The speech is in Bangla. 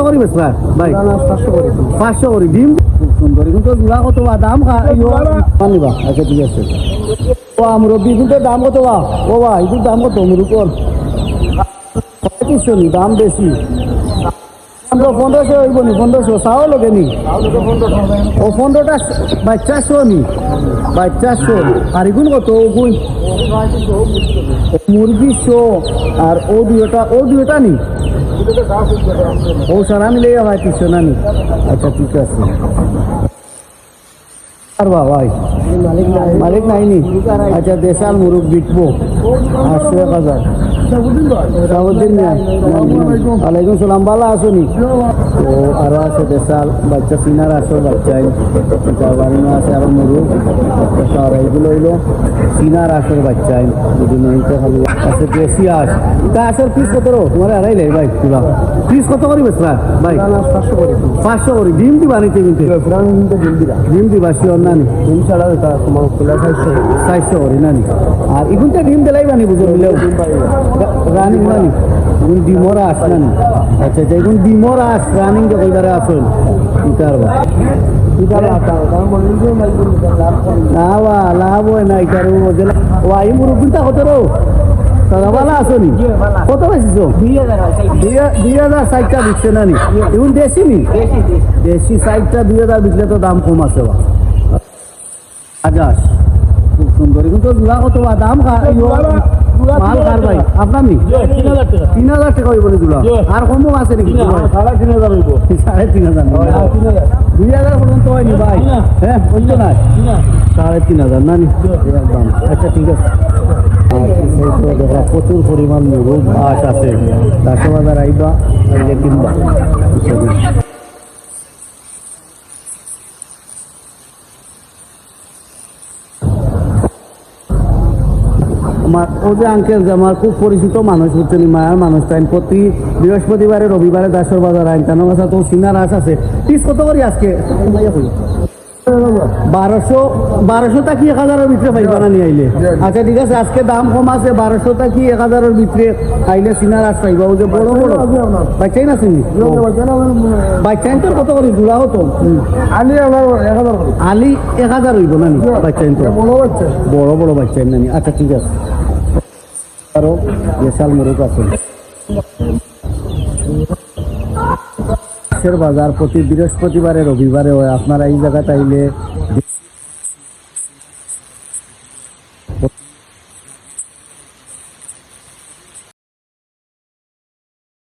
করি বেসরা ভাই 500 করি ডিম খুব সুন্দর কিন্তু জোড়া কত বা দাম মানিবা আচ্ছা ঠিক আছে ও মুরব্বী কিন্তু দাম কত বা ও ভাই কিন্তু দাম কত মুরুকর 3500 নি দাম বেশি 1500 হইব নি 1500 চাও লগে নি ও 15টা বাচ্চা শো নি বাচ্চা শো আর এগুন কত ওগুন মুরগি শো আর ও দুইটা নি ও সারা মিলে ভাই 300 না নি আচ্ছা ঠিক আছে আর ভাই মালিক নাই নি আচ্ছা দেশাল মুরগ বিকবো 800,000 সাবুদ্দিন ওয়ালাইকুম সালাম ভালো আছো নি তো আরো আছে দেশাল বাচ্চা সিনার আসো বাচ্চাই বাড়িনো আছে আরো মুরগ আর এইগুলো হইলো সিনার আসর বাচ্চাই যদি নইতে খালি আছে দেশি আস তা আসর পিস কত রো তোমার আড়াইলে ভাই পুরা পিস কত করি বেসরা ভাই 500 করি ডিম দিবা নিতে কিন্তু ডিম দিবা শিওর না নি ডিম ছাড়া তোমার খোলা 400 করি না নি আর এগুনটা ডিম দিলাই বানি বুঝো মিলেও রানিং নানি এগুন ডিমরা আস নানি আচ্ছা আচ্ছা এগুন ডিমরা আস রানিং যে কইবারে আসল ইতার বা না লাভ হয় না ইতার ওয়াই মুরব্বিটা কত রো দাদা ভালো আছো নি কত পাইছিস 2000 সাইটটা বিকছে না নি এগুন দেশি নি দেশি সাইটটা 2000 বিকলে তো দাম কম আছে বা আজাস খুব সুন্দর এগুন তো জোড়া কত বা দাম মাল কার ভাই আপনার নি 3000 টাকা হইব জোড়া আর কমও আছে নাকি 3,500 হইব 3,500 2000 পর্যন্ত হয়নি ভাই হ্যাঁ বলছো না 3,500 না নি দাম আচ্ছা ঠিক আছে প্রচুর পরিমাণ মুরগ মাছ আছে 10,000 আইবা আইলে কিনবা আমার ও যে আঙ্কেল যে আমার খুব পরিচিত মানুষ হচ্ছেন মায়ার মানুষ টাইম প্রতি বৃহস্পতিবারে রবিবারে দাসর বাজার আইন কেন কথা তো সিনার আস আছে পিস কত করি আজকে 1200 টাকি 1000-এর ভিতরে পাইবা না নিয়ে আইলে আচ্ছা ঠিক আছে আজকে দাম কম আছে 1200 টাকি 1000-এর ভিতরে আইলে সিনার আস পাইবা ও যে বড় বড় বাচ্চাই না চিনি বাচ্চাই তোর কত করি জোড়া হতো আলি 1000 হইব না নি বাচ্চাই তো বড় বাচ্চাই না নি আচ্ছা ঠিক আছে আরো বিশাল মুরগ আছে বাজার প্রতি বৃহস্পতিবারে রবিবারে হয় আপনারা এই জায়গাটা আইলে